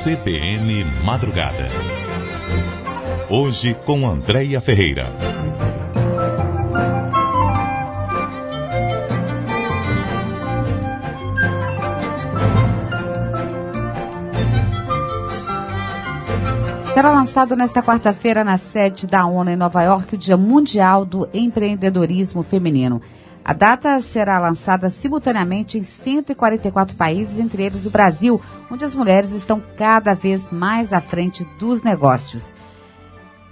CBN Madrugada. Hoje com Andréia Ferreira. Será lançado nesta quarta-feira na sede da ONU em Nova York o Dia Mundial do Empreendedorismo Feminino. A data será lançada simultaneamente em 144 países, entre eles o Brasil, onde as mulheres estão cada vez mais à frente dos negócios.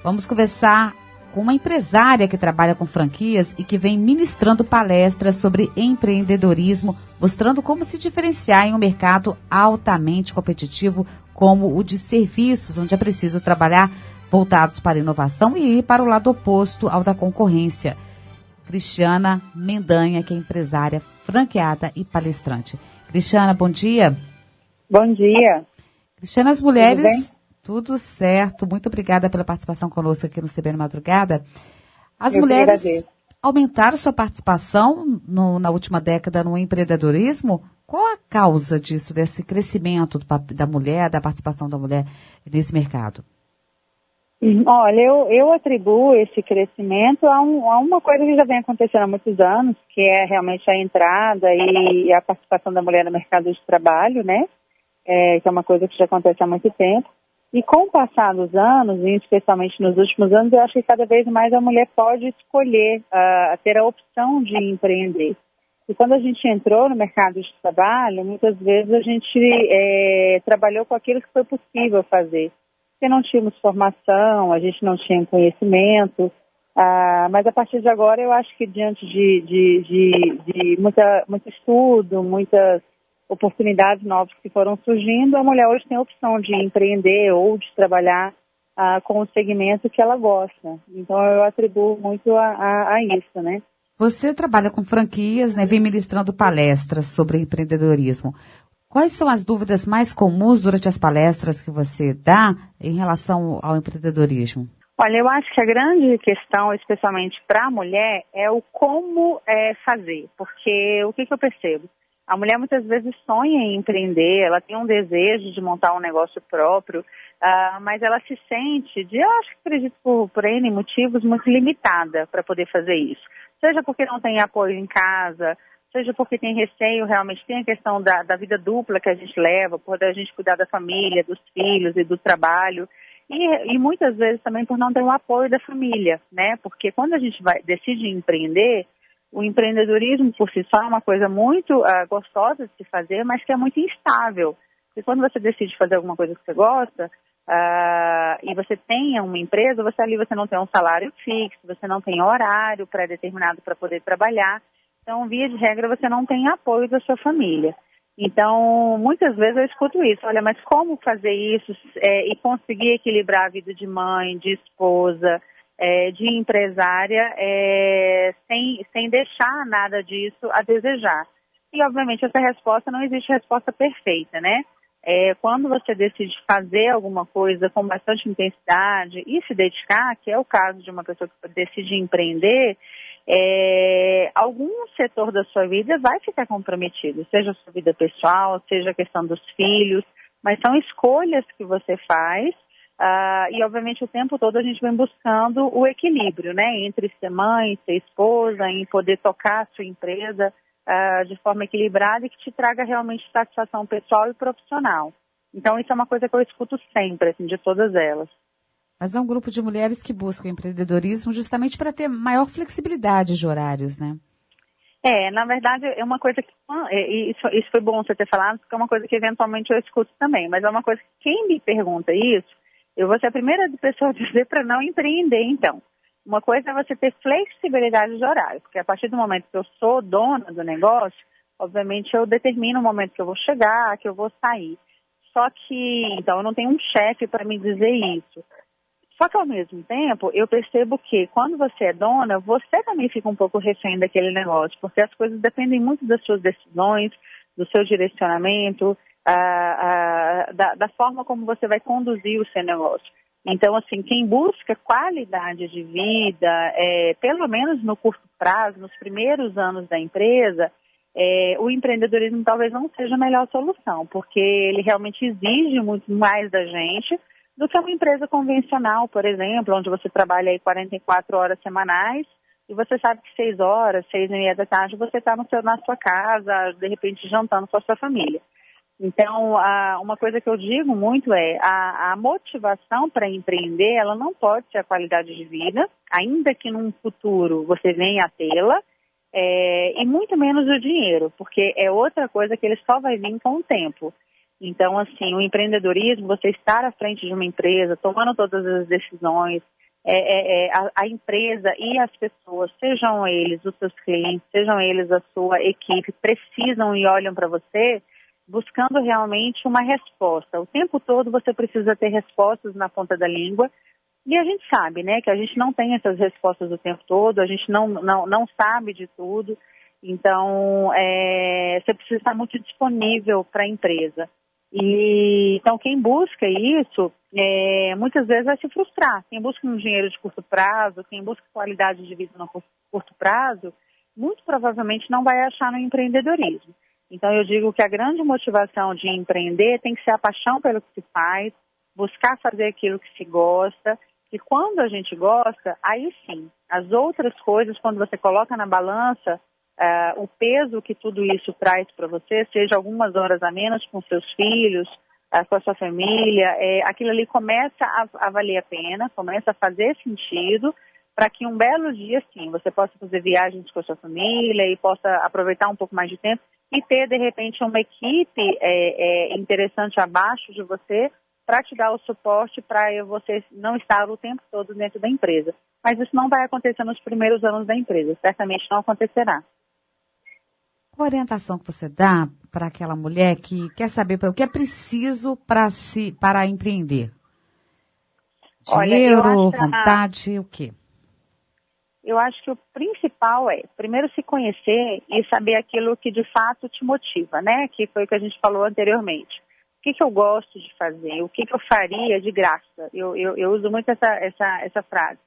Vamos conversar com uma empresária que trabalha com franquias e que vem ministrando palestras sobre empreendedorismo, mostrando como se diferenciar em um mercado altamente competitivo como o de serviços, onde é preciso trabalhar voltados para a inovação e ir para o lado oposto ao da concorrência. Cristiana Mendanha, que é empresária, franqueada e palestrante. Cristiana, bom dia. Bom dia. Cristiana, as mulheres... Tudo certo. Muito obrigada pela participação conosco aqui no CBN Madrugada. As mulheres aumentaram sua participação na última década no empreendedorismo. Qual a causa disso, desse crescimento da mulher, da participação da mulher nesse mercado? Olha, eu atribuo esse crescimento a uma coisa que já vem acontecendo há muitos anos, que é realmente a entrada e a participação da mulher no mercado de trabalho, né? Que é uma coisa que já acontece há muito tempo. E com o passar dos anos, e especialmente nos últimos anos, eu acho que cada vez mais a mulher pode escolher, ter a opção de empreender. E quando a gente entrou no mercado de trabalho, muitas vezes a gente trabalhou com aquilo que foi possível fazer. Porque não tínhamos formação, a gente não tinha conhecimento, mas a partir de agora eu acho que diante de muito estudo, muitas oportunidades novas que foram surgindo, a mulher hoje tem a opção de empreender ou de trabalhar com o segmento que ela gosta. Então eu atribuo muito a isso, né? Você trabalha com franquias, né? Vem ministrando palestras sobre empreendedorismo. Quais são as dúvidas mais comuns durante as palestras que você dá em relação ao empreendedorismo? Olha, eu acho que a grande questão, especialmente para a mulher, é o como fazer. Porque o que eu percebo? A mulher muitas vezes sonha em empreender, ela tem um desejo de montar um negócio próprio, mas ela se sente, acredito por N motivos, muito limitada para poder fazer isso. Seja porque não tem apoio em casa, seja porque tem receio, realmente tem a questão da vida dupla que a gente leva, por a gente cuidar da família, dos filhos e do trabalho, e muitas vezes também por não ter o apoio da família, né? Porque quando a gente decide empreender, o empreendedorismo por si só é uma coisa muito gostosa de se fazer, mas que é muito instável. E quando você decide fazer alguma coisa que você gosta, e você tem uma empresa, você não tem um salário fixo, você não tem horário pré-determinado para poder trabalhar. Então, via de regra, você não tem apoio da sua família. Então, muitas vezes eu escuto isso. Olha, mas como fazer isso e conseguir equilibrar a vida de mãe, de esposa, de empresária, sem deixar nada disso a desejar? E, obviamente, essa resposta não existe resposta perfeita, né? Quando você decide fazer alguma coisa com bastante intensidade e se dedicar, que é o caso de uma pessoa que decide empreender, algum setor da sua vida vai ficar comprometido, seja a sua vida pessoal, seja a questão dos filhos, mas são escolhas que você faz, e obviamente o tempo todo a gente vem buscando o equilíbrio, né, entre ser mãe, ser esposa, em poder tocar a sua empresa de forma equilibrada e que te traga realmente satisfação pessoal e profissional. Então isso é uma coisa que eu escuto sempre, assim, de todas elas. Mas é um grupo de mulheres que buscam empreendedorismo justamente para ter maior flexibilidade de horários, né? Na verdade, é uma coisa que... Isso foi bom você ter falado, porque é uma coisa que eventualmente eu escuto também. Mas é uma coisa que quem me pergunta isso, eu vou ser a primeira pessoa a dizer para não empreender, então. Uma coisa é você ter flexibilidade de horário, porque a partir do momento que eu sou dona do negócio, obviamente eu determino o momento que eu vou chegar, que eu vou sair. Só que, então, eu não tenho um chefe para me dizer isso. Só que, ao mesmo tempo, eu percebo que quando você é dona, você também fica um pouco refém daquele negócio, porque as coisas dependem muito das suas decisões, do seu direcionamento, da forma como você vai conduzir o seu negócio. Então, assim, quem busca qualidade de vida, pelo menos no curto prazo, nos primeiros anos da empresa, o empreendedorismo talvez não seja a melhor solução, porque ele realmente exige muito mais da gente do que uma empresa convencional, por exemplo, onde você trabalha aí 44 horas semanais e você sabe que 6 horas, 6:30 da tarde, você está na sua casa, de repente jantando com a sua família. Então, uma coisa que eu digo muito é a motivação para empreender, ela não pode ser a qualidade de vida, ainda que num futuro você venha a tê-la, e muito menos o dinheiro, porque é outra coisa que ele só vai vir com o tempo. Então, assim, o empreendedorismo, você estar à frente de uma empresa, tomando todas as decisões, a empresa e as pessoas, sejam eles os seus clientes, sejam eles a sua equipe, precisam e olham para você buscando realmente uma resposta. O tempo todo você precisa ter respostas na ponta da língua e a gente sabe, né, que a gente não tem essas respostas o tempo todo, a gente não sabe de tudo, então você precisa estar muito disponível para a empresa. E, então, quem busca isso, muitas vezes vai se frustrar. Quem busca um dinheiro de curto prazo, quem busca qualidade de vida no curto prazo, muito provavelmente não vai achar no empreendedorismo. Então, eu digo que a grande motivação de empreender tem que ser a paixão pelo que se faz, buscar fazer aquilo que se gosta, e quando a gente gosta, aí sim, as outras coisas, quando você coloca na balança, o peso que tudo isso traz para você, seja algumas horas a menos com seus filhos, com a sua família, aquilo ali começa a valer a pena, começa a fazer sentido, para que um belo dia, sim, você possa fazer viagens com a sua família e possa aproveitar um pouco mais de tempo e ter, de repente, uma equipe interessante abaixo de você para te dar o suporte para você não estar o tempo todo dentro da empresa. Mas isso não vai acontecer nos primeiros anos da empresa, certamente não acontecerá. Qual a orientação que você dá para aquela mulher que quer saber o que é preciso para empreender? Dinheiro, vontade, o quê? Eu acho que o principal primeiro, se conhecer e saber aquilo que de fato te motiva, né? Que foi o que a gente falou anteriormente. O que eu gosto de fazer? O que eu faria de graça? Eu uso muito essa frase.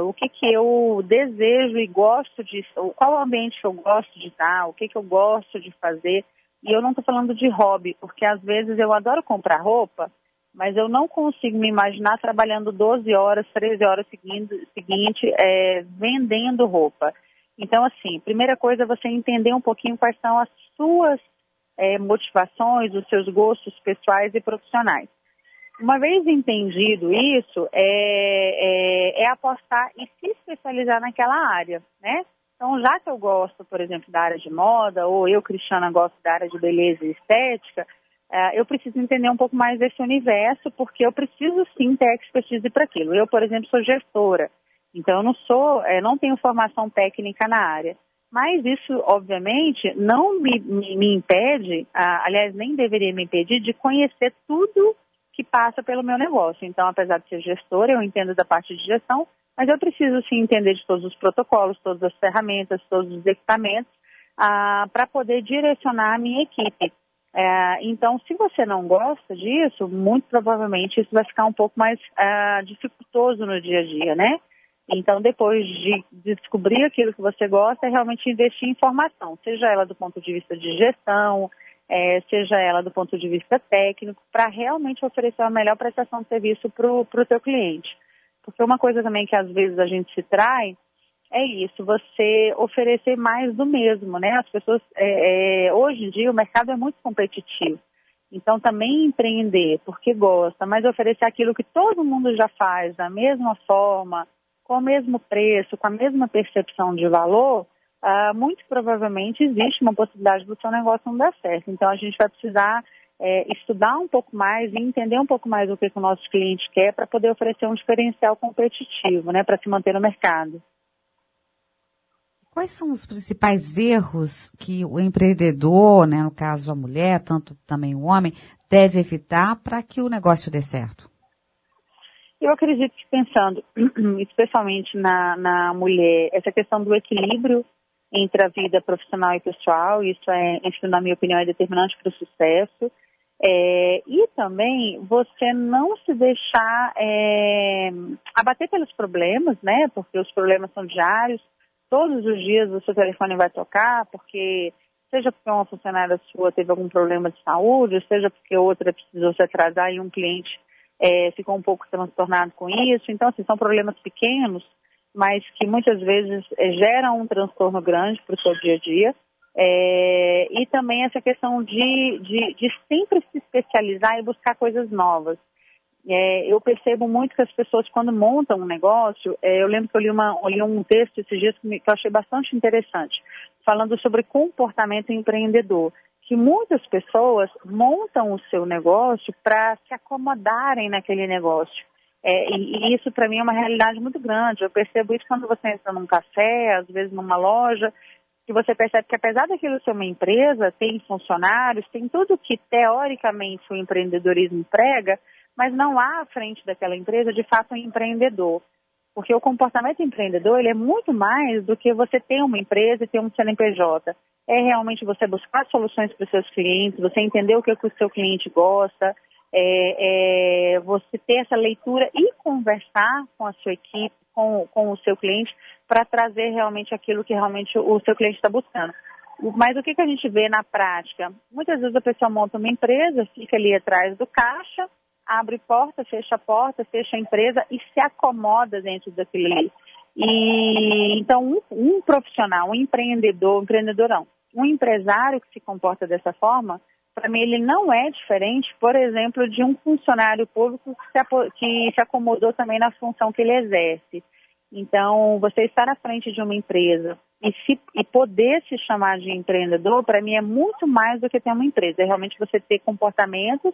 O que eu desejo e gosto de... Qual ambiente que eu gosto de estar? O que eu gosto de fazer? E eu não estou falando de hobby, porque às vezes eu adoro comprar roupa, mas eu não consigo me imaginar trabalhando 12 horas, 13 horas seguinte, vendendo roupa. Então, assim, primeira coisa é você entender um pouquinho quais são as suas motivações, os seus gostos pessoais e profissionais. Uma vez entendido isso, apostar e se especializar naquela área, né? Então, já que eu gosto, por exemplo, da área de moda, ou eu, Cristiana, gosto da área de beleza e estética, eu preciso entender um pouco mais desse universo, porque eu preciso sim ter expertise para aquilo. Eu, por exemplo, sou gestora, então eu não tenho formação técnica na área. Mas isso, obviamente, não me impede, aliás, nem deveria me impedir de conhecer tudo que passa pelo meu negócio. Então, apesar de ser gestora, eu entendo da parte de gestão, mas eu preciso sim entender de todos os protocolos, todas as ferramentas, todos os equipamentos, para poder direcionar a minha equipe. Então, se você não gosta disso, muito provavelmente isso vai ficar um pouco mais dificultoso no dia a dia, né? Então, depois de descobrir aquilo que você gosta, é realmente investir em formação, seja ela do ponto de vista de gestão, seja ela do ponto de vista técnico, para realmente oferecer a melhor prestação de serviço para o seu cliente. Porque uma coisa também que às vezes a gente se trai é isso, você oferecer mais do mesmo, né? As pessoas, hoje em dia, o mercado é muito competitivo. Então, também empreender porque gosta, mas oferecer aquilo que todo mundo já faz da mesma forma, com o mesmo preço, com a mesma percepção de valor, muito provavelmente existe uma possibilidade do seu negócio não dar certo. Então, a gente vai precisar estudar um pouco mais e entender um pouco mais o que o nosso cliente quer para poder oferecer um diferencial competitivo, né, para se manter no mercado. Quais são os principais erros que o empreendedor, né, no caso a mulher, tanto também o homem, deve evitar para que o negócio dê certo? Eu acredito que pensando especialmente na mulher, essa questão do equilíbrio entre a vida profissional e pessoal, isso enfim, na minha opinião, é determinante para o sucesso. E também você não se deixar abater pelos problemas, né? Porque os problemas são diários, todos os dias o seu telefone vai tocar, porque seja porque uma funcionária sua teve algum problema de saúde, seja porque outra precisou se atrasar e um cliente ficou um pouco transtornado com isso. Então, assim, são problemas pequenos, mas que muitas vezes geram um transtorno grande para o seu dia a dia. E também essa questão de sempre se especializar e buscar coisas novas. Eu percebo muito que as pessoas, quando montam um negócio, eu lembro que eu li um texto esses dias que eu achei bastante interessante, falando sobre comportamento empreendedor, que muitas pessoas montam o seu negócio para se acomodarem naquele negócio. E isso, para mim, é uma realidade muito grande. Eu percebo isso quando você entra num café, às vezes numa loja, que você percebe que, apesar daquilo ser uma empresa, tem funcionários, tem tudo que, teoricamente, o empreendedorismo prega, mas não há à frente daquela empresa, de fato, um empreendedor. Porque o comportamento empreendedor, ele é muito mais do que você ter uma empresa e ter um CNPJ. É realmente você buscar soluções para os seus clientes, você entender o que o seu cliente gosta, você ter essa leitura e conversar com a sua equipe, com o seu cliente, para trazer realmente aquilo que realmente o seu cliente está buscando. Mas o que a gente vê na prática? Muitas vezes a pessoa monta uma empresa, fica ali atrás do caixa, abre porta, fecha a empresa e se acomoda dentro daquilo ali. E então um profissional, um empresário que se comporta dessa forma, para mim ele não é diferente, por exemplo, de um funcionário público que se acomodou também na função que ele exerce. Então, você estar à frente de uma empresa e poder se chamar de empreendedor, para mim é muito mais do que ter uma empresa. É realmente você ter comportamentos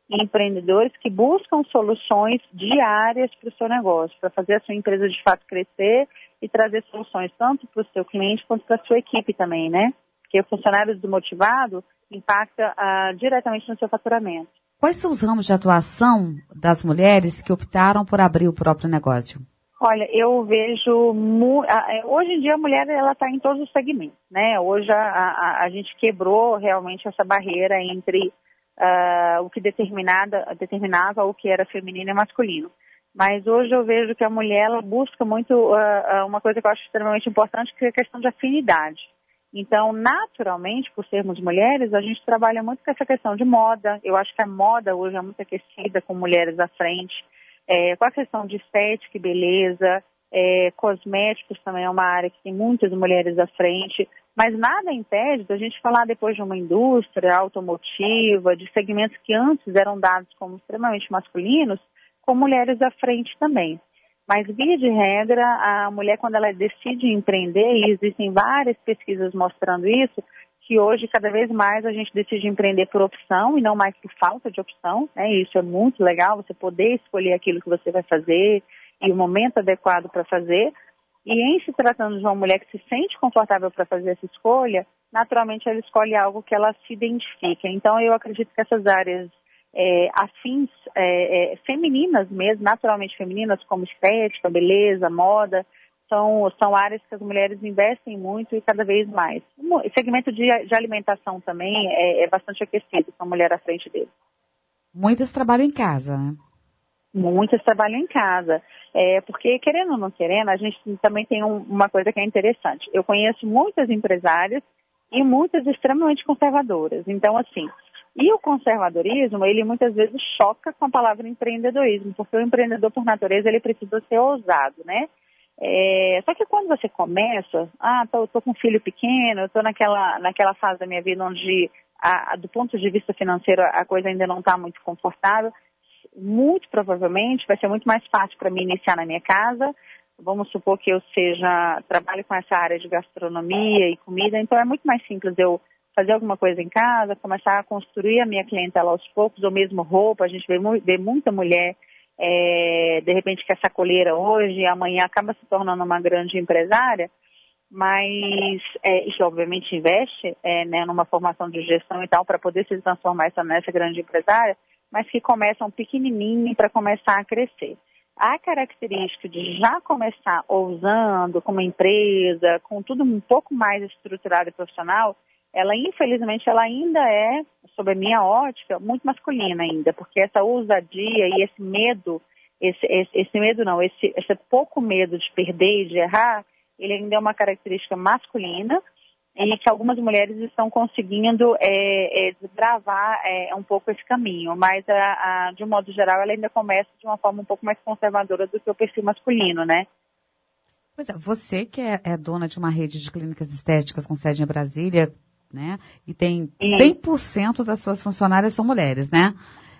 e empreendedores que buscam soluções diárias para o seu negócio, para fazer a sua empresa de fato crescer e trazer soluções tanto para o seu cliente quanto para a sua equipe também, né? Porque o funcionário desmotivado impacta diretamente no seu faturamento. Quais são os ramos de atuação das mulheres que optaram por abrir o próprio negócio? Olha, eu vejo, hoje em dia a mulher ela está em todos os segmentos, né? Hoje a gente quebrou realmente essa barreira entre o que determinava o que era feminino e masculino. Mas hoje eu vejo que a mulher ela busca muito uma coisa que eu acho extremamente importante, que é a questão de afinidade. Então, naturalmente, por sermos mulheres, a gente trabalha muito com essa questão de moda. Eu acho que a moda hoje é muito aquecida, com mulheres à frente. Com a questão de estética e beleza, cosméticos também é uma área que tem muitas mulheres à frente. Mas nada impede da gente falar depois de uma indústria automotiva, de segmentos que antes eram dados como extremamente masculinos, com mulheres à frente também. Mas, via de regra, a mulher, quando ela decide empreender, e existem várias pesquisas mostrando isso, que hoje, cada vez mais, a gente decide empreender por opção e não mais por falta de opção, né? Isso é muito legal, você poder escolher aquilo que você vai fazer e o momento adequado para fazer. E em se tratando de uma mulher que se sente confortável para fazer essa escolha, naturalmente ela escolhe algo que ela se identifica. Então, eu acredito que essas áreas afins, femininas mesmo, naturalmente femininas, como estética, beleza, moda, são áreas que as mulheres investem muito e cada vez mais. O segmento de alimentação também é bastante aquecido, com a mulher à frente dele. Muitas trabalham em casa, né? Muitas trabalham em casa, porque querendo ou não querendo, a gente também tem uma coisa que é interessante. Eu conheço muitas empresárias e muitas extremamente conservadoras. Então, assim, e o conservadorismo, ele muitas vezes choca com a palavra empreendedorismo, porque o empreendedor, por natureza, ele precisa ser ousado, né? Só que quando você começa, tô com um filho pequeno, eu tô naquela fase da minha vida onde, do ponto de vista financeiro, a coisa ainda não está muito confortável, muito provavelmente vai ser muito mais fácil para mim iniciar na minha casa. Vamos supor que eu trabalho com essa área de gastronomia e comida, então é muito mais simples eu fazer alguma coisa em casa, começar a construir a minha clientela aos poucos, ou mesmo roupa. A gente vê muita mulher, de repente, que é sacoleira hoje e amanhã acaba se tornando uma grande empresária, mas isso obviamente investe né, numa formação de gestão e tal, para poder se transformar nessa grande empresária, mas que começam pequenininho para começar a crescer. A característica de já começar ousando com uma empresa, com tudo um pouco mais estruturado e profissional, ela infelizmente ela ainda é, sob a minha ótica, muito masculina ainda, porque essa ousadia e esse medo, esse pouco medo de perder e de errar, ele ainda é uma característica masculina e que algumas mulheres estão conseguindo desbravar um pouco esse caminho, mas de um modo geral ela ainda começa de uma forma um pouco mais conservadora do que o perfil masculino, né? Pois é, você que é dona de uma rede de clínicas estéticas com sede em Brasília, né? E tem 100% das suas funcionárias são mulheres, né?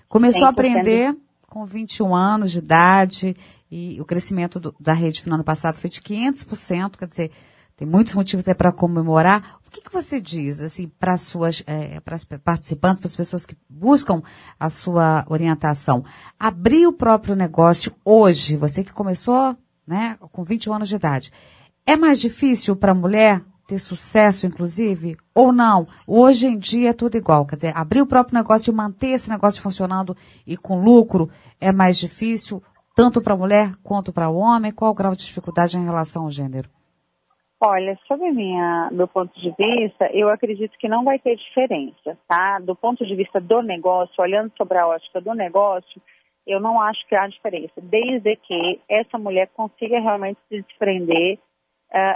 Começou a aprender com 21 anos de idade e o crescimento da rede no ano passado foi de 500%, quer dizer, tem muitos motivos aí para comemorar. O que você diz, assim, para as participantes, para as pessoas que buscam a sua orientação? Abrir o próprio negócio hoje, você que começou, né, com 21 anos de idade, é mais difícil para a mulher ter sucesso, inclusive, ou não? Hoje em dia é tudo igual, quer dizer, abrir o próprio negócio e manter esse negócio funcionando e com lucro é mais difícil, tanto para a mulher quanto para o homem? Qual o grau de dificuldade em relação ao gênero? Olha, sobre meu ponto de vista, eu acredito que não vai ter diferença, tá? Do ponto de vista do negócio, olhando sobre a ótica do negócio, eu não acho que há diferença, desde que essa mulher consiga realmente se desprender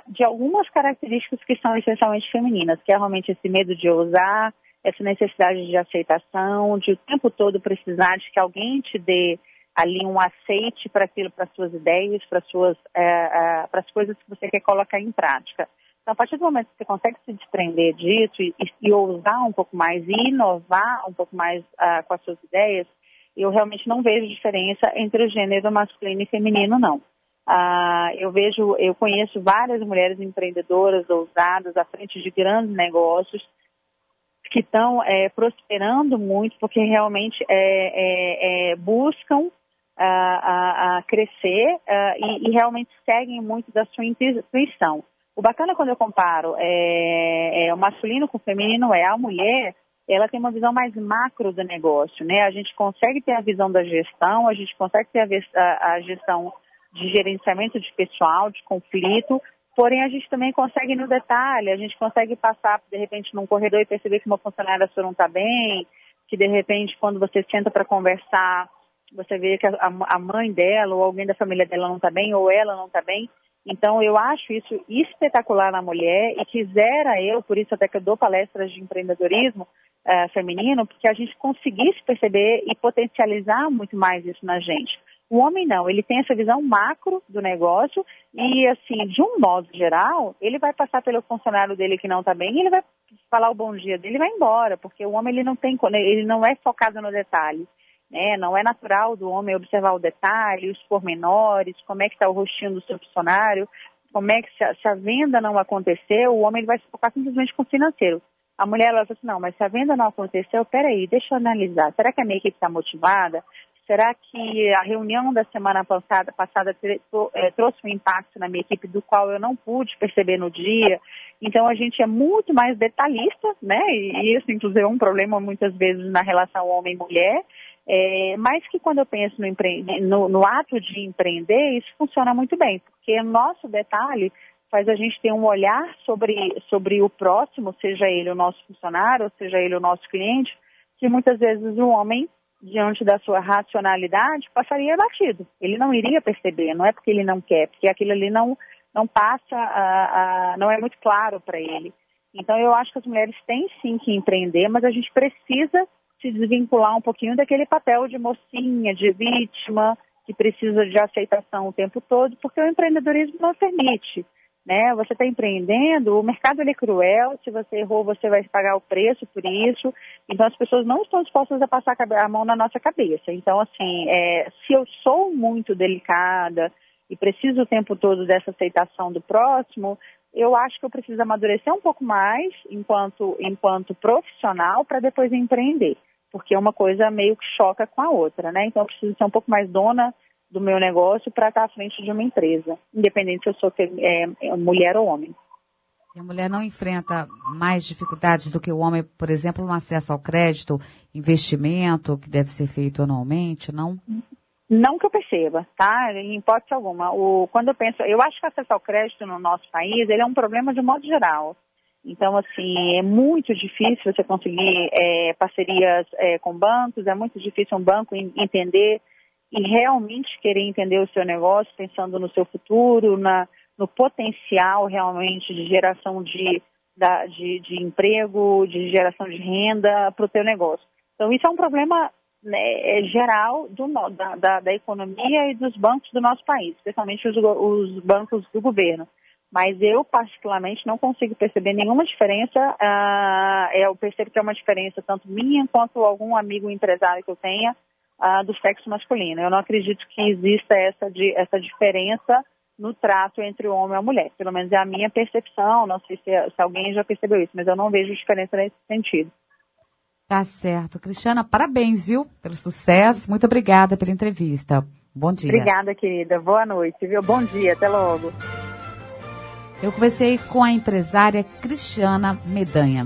de algumas características que são essencialmente femininas, que é realmente esse medo de ousar, essa necessidade de aceitação, de o tempo todo precisar de que alguém te dê ali um aceite para aquilo, para as suas ideias, para as coisas que você quer colocar em prática. Então, a partir do momento que você consegue se desprender disso e ousar um pouco mais e inovar um pouco mais com as suas ideias, eu realmente não vejo diferença entre o gênero masculino e feminino, não. Eu conheço várias mulheres empreendedoras, ousadas, à frente de grandes negócios, que estão prosperando muito, porque realmente buscam crescer e realmente seguem muito da sua intuição. O bacana quando eu comparo o masculino com o feminino a mulher, ela tem uma visão mais macro do negócio, né? A gente consegue ter a visão da gestão, a gente consegue ter a gestão de gerenciamento de pessoal, de conflito, porém a gente também consegue ir no detalhe, a gente consegue passar, de repente, num corredor e perceber que uma funcionária sua não está bem, que de repente, quando você senta para conversar, você vê que a mãe dela ou alguém da família dela não está bem, ou ela não está bem. Então, eu acho isso espetacular na mulher e quisera eu, por isso até que eu dou palestras de empreendedorismo feminino, porque a gente conseguisse perceber e potencializar muito mais isso na gente. O homem não, ele tem essa visão macro do negócio e, assim, de um modo geral, ele vai passar pelo funcionário dele que não está bem e ele vai falar o bom dia dele e vai embora, porque o homem ele não é focado no detalhe. Não é natural do homem observar o detalhe, os pormenores, como é que está o rostinho do seu funcionário, como é que se a venda não aconteceu, o homem ele vai se focar simplesmente com o financeiro. A mulher ela fala assim, não, mas se a venda não aconteceu, peraí, deixa eu analisar. Será que a minha equipe está motivada? Será que a reunião da semana passada trouxe um impacto na minha equipe do qual eu não pude perceber no dia? Então, a gente é muito mais detalhista, né? E isso, inclusive, é um problema muitas vezes na relação homem-mulher. Mas que quando eu penso no ato de empreender, isso funciona muito bem, porque o nosso detalhe faz a gente ter um olhar sobre o próximo, seja ele o nosso funcionário, ou seja ele o nosso cliente, que muitas vezes o homem, diante da sua racionalidade, passaria batido. Ele não iria perceber, não é porque ele não quer, porque aquilo ali não passa, não é muito claro para ele. Então eu acho que as mulheres têm sim que empreender, mas a gente precisa se desvincular um pouquinho daquele papel de mocinha, de vítima, que precisa de aceitação o tempo todo, porque o empreendedorismo não permite, né? Você está empreendendo, o mercado ele é cruel, se você errou, você vai pagar o preço por isso, então as pessoas não estão dispostas a passar a mão na nossa cabeça. Então, assim, se eu sou muito delicada e preciso o tempo todo dessa aceitação do próximo, eu acho que eu preciso amadurecer um pouco mais enquanto profissional para depois empreender. Porque uma coisa meio que choca com a outra, né? Então eu preciso ser um pouco mais dona do meu negócio para estar à frente de uma empresa, independente se eu sou mulher ou homem. E a mulher não enfrenta mais dificuldades do que o homem, por exemplo, no acesso ao crédito, investimento, que deve ser feito anualmente, não? Não que eu perceba, tá? Em hipótese alguma. Quando eu penso, eu acho que o acesso ao crédito no nosso país, ele é um problema de modo geral. Então, assim, é muito difícil você conseguir parcerias com bancos, é muito difícil um banco entender e realmente querer entender o seu negócio, pensando no seu futuro, no potencial realmente de geração de emprego, de geração de renda para o teu negócio. Então, isso é um problema, né, geral da economia e dos bancos do nosso país, especialmente os bancos do governo. Mas eu, particularmente, não consigo perceber nenhuma diferença. Eu percebo que é uma diferença tanto minha quanto algum amigo empresário que eu tenha do sexo masculino. Eu não acredito que exista essa diferença no trato entre o homem e a mulher. Pelo menos é a minha percepção. Não sei se alguém já percebeu isso, mas eu não vejo diferença nesse sentido. Tá certo. Cristiana, parabéns, viu, pelo sucesso. Muito obrigada pela entrevista. Bom dia. Obrigada, querida. Boa noite, viu? Bom dia. Até logo. Eu conversei com a empresária Cristiana Medanha.